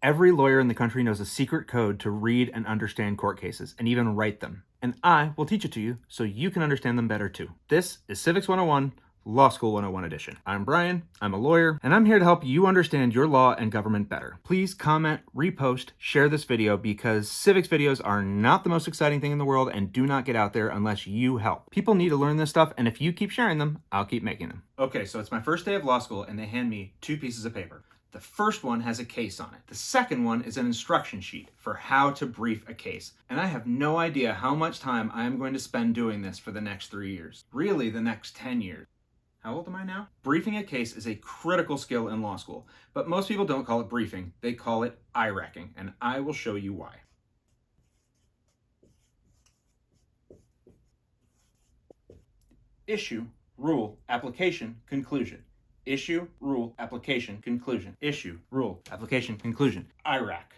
Every lawyer in the country knows a secret code to read and understand court cases, and even write them. And I will teach it to you so you can understand them better too. This is Civics 101, Law School 101 edition. I'm Brian, I'm a lawyer, and I'm here to help you understand your law and government better. Please comment, repost, share this video because civics videos are not the most exciting thing in the world and do not get out there unless you help. People need to learn this stuff, and if you keep sharing them, I'll keep making them. Okay, so it's my first day of law school and they hand me 2 pieces of paper. The first one has a case on it. The second one is an instruction sheet for how to brief a case. And I have no idea how much time I am going to spend doing this for the next 3 years. Really, the next 10 years. How old am I now? Briefing a case is a critical skill in law school, but most people don't call it briefing. They call it IRACing, and I will show you why. Issue, rule, application, conclusion. Issue, rule, application, conclusion. Issue, rule, application, conclusion. IRAC.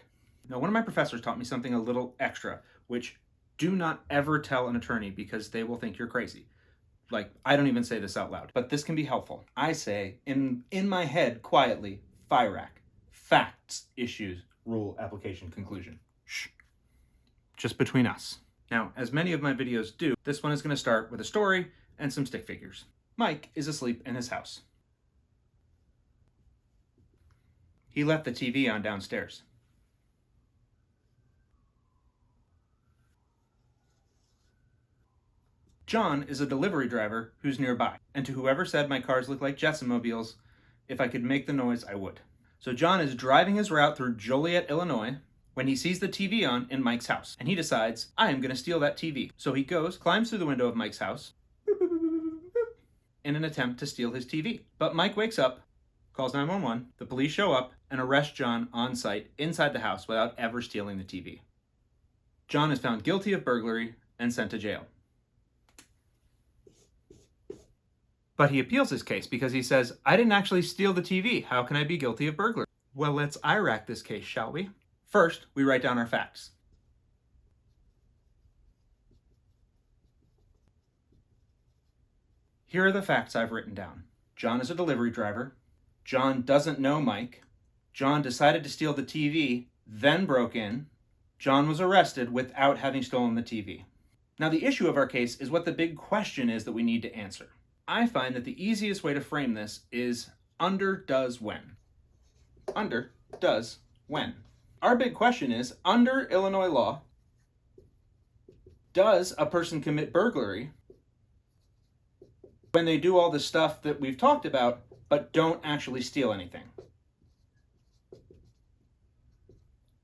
Now, one of my professors taught me something a little extra, which do not ever tell an attorney because they will think you're crazy. Like, I don't even say this out loud, but this can be helpful. I say, in my head, quietly, FIRAC. Facts, issues, rule, application, conclusion. Shh. Just between us. Now, as many of my videos do, this one is going to start with a story and some stick figures. Mike is asleep in his house. He left the TV on downstairs. John is a delivery driver who's nearby, and to whoever said my cars look like Jetsomobiles, if I could make the noise, I would. So John is driving his route through Joliet, Illinois, when he sees the TV on in Mike's house, and he decides, I am going to steal that TV. So he climbs through the window of Mike's house, in an attempt to steal his TV. But Mike wakes up, calls 911, the police show up, and arrest John on site inside the house without ever stealing the TV. John is found guilty of burglary and sent to jail. But he appeals his case because he says, I didn't actually steal the TV. How can I be guilty of burglary? Well, let's IRAC this case, shall we? First, we write down our facts. Here are the facts I've written down. John is a delivery driver. John doesn't know Mike. John decided to steal the TV, then broke in. John was arrested without having stolen the TV. Now, the issue of our case is what the big question is that we need to answer. I find that the easiest way to frame this is under does when. Under does when. Our big question is, under Illinois law, does a person commit burglary when they do all the stuff that we've talked about but don't actually steal anything?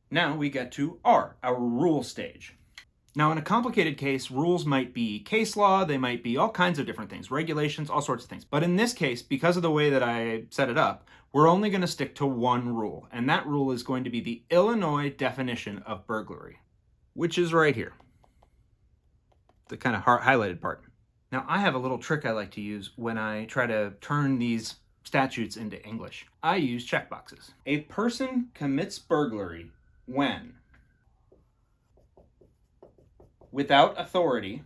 Now we get to R, our rule stage. Now, in a complicated case, rules might be case law, they might be all kinds of different things, regulations, all sorts of things. But in this case, because of the way that I set it up, we're only going to stick to one rule, and that rule is going to be the Illinois definition of burglary, which is right here, the kind of highlighted part. Now, I have a little trick I like to use when I try to turn these statutes into English. I use checkboxes. A person commits burglary when, without authority,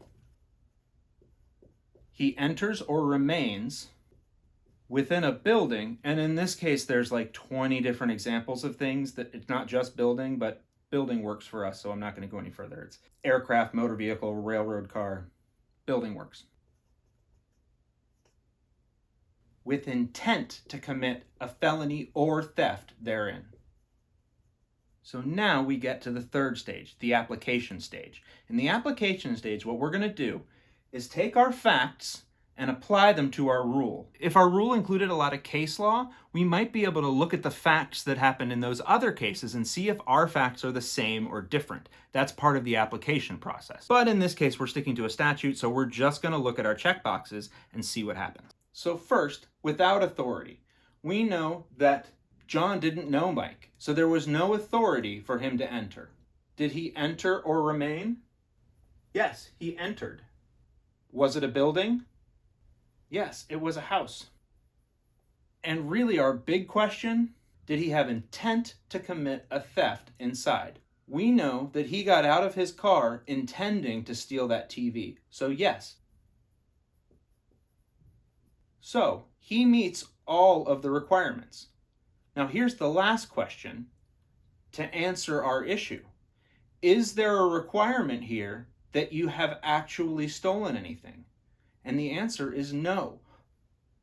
he enters or remains within a building, and in this case there's like 20 different examples of things that it's not just building, but building works for us, so I'm not going to go any further. It's aircraft, motor vehicle, railroad car, building works. With intent to commit a felony or theft therein. So now we get to the third stage, the application stage. In the application stage, what we're going to do is take our facts and apply them to our rule. If our rule included a lot of case law, we might be able to look at the facts that happened in those other cases and see if our facts are the same or different. That's part of the application process. But in this case, we're sticking to a statute, so we're just going to look at our checkboxes and see what happens. So first, without authority, we know that John didn't know Mike, so there was no authority for him to enter. Did he enter or remain? Yes, he entered. Was it a building? Yes, it was a house. And really our big question, did he have intent to commit a theft inside? We know that he got out of his car intending to steal that TV, so yes. So he meets all of the requirements. Now here's the last question. to answer our issue. Is there a requirement here that you have actually stolen anything? And the answer is no.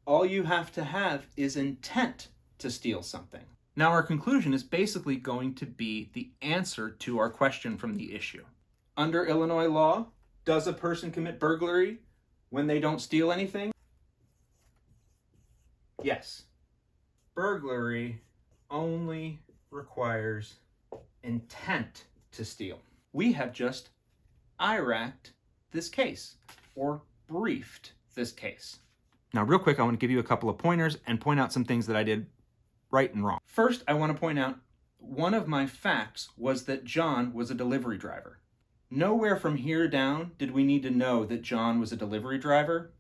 All you have to have is intent to steal something. Now our conclusion is basically going to be the answer to our question from the issue. Under Illinois law, does a person commit burglary when they don't steal anything? Yes. Burglary only requires intent to steal. We have just IRAC'd this case, or briefed this case. Now, real quick, I want to give you a couple of pointers and point out some things that I did right and wrong. First, I want to point out one of my facts was that John was a delivery driver. Nowhere from here down did we need to know that John was a delivery driver.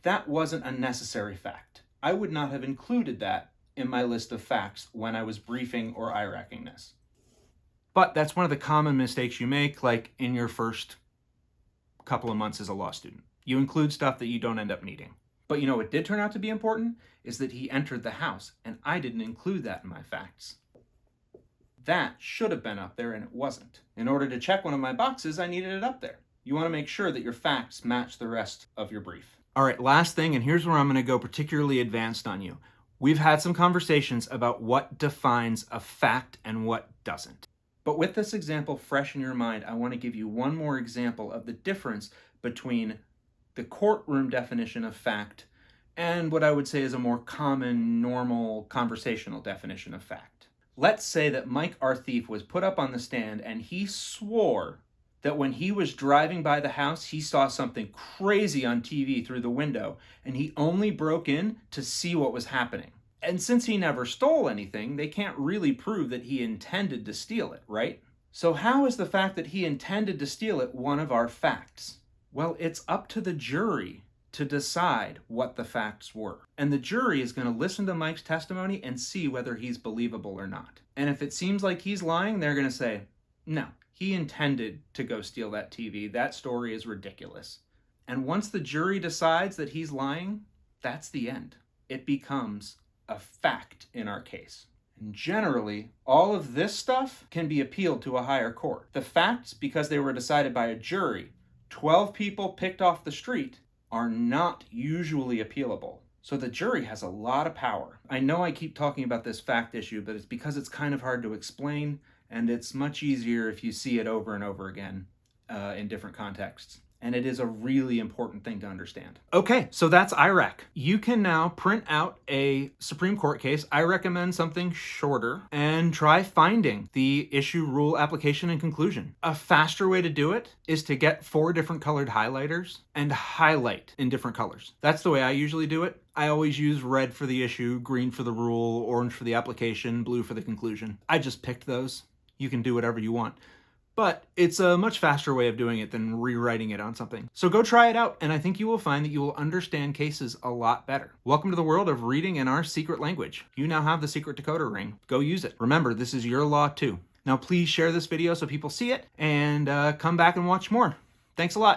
That wasn't a necessary fact. I would not have included that in my list of facts when I was briefing or IRACing this. But that's one of the common mistakes you make, like in your first couple of months as a law student. You include stuff that you don't end up needing. But you know what did turn out to be important is that he entered the house, and I didn't include that in my facts. That should have been up there, and it wasn't. In order to check one of my boxes, I needed it up there. You want to make sure that your facts match the rest of your brief. All right, last thing, and here's where I'm going to go particularly advanced on you. We've had some conversations about what defines a fact and what doesn't. But with this example fresh in your mind, I want to give you one more example of the difference between the courtroom definition of fact and what I would say is a more common, normal, conversational definition of fact. Let's say that Mike, our thief, was put up on the stand and he swore that when he was driving by the house, he saw something crazy on TV through the window, and he only broke in to see what was happening. And since he never stole anything, they can't really prove that he intended to steal it, right? So how is the fact that he intended to steal it one of our facts? Well, it's up to the jury to decide what the facts were. And the jury is going to listen to Mike's testimony and see whether he's believable or not. And if it seems like he's lying, they're going to say, no, he intended to go steal that TV. That story is ridiculous. And once the jury decides that he's lying, that's the end. It becomes a fact in our case. And generally, all of this stuff can be appealed to a higher court. The facts, because they were decided by a jury, 12 people picked off the street, are not usually appealable. So the jury has a lot of power. I know I keep talking about this fact issue, but it's because it's kind of hard to explain, and it's much easier if you see it over and over again in different contexts. And it is a really important thing to understand. Okay, so that's IRAC. You can now print out a Supreme Court case. I recommend something shorter and try finding the issue, rule, application, and conclusion. A faster way to do it is to get 4 different colored highlighters and highlight in different colors. That's the way I usually do it. I always use red for the issue, green for the rule, orange for the application, blue for the conclusion. I just picked those. You can do whatever you want. But it's a much faster way of doing it than rewriting it on something. So go try it out, and I think you will find that you will understand cases a lot better. Welcome to the world of reading in our secret language. You now have the secret decoder ring. Go use it. Remember, this is your law too. Now please share this video so people see it, and come back and watch more. Thanks a lot.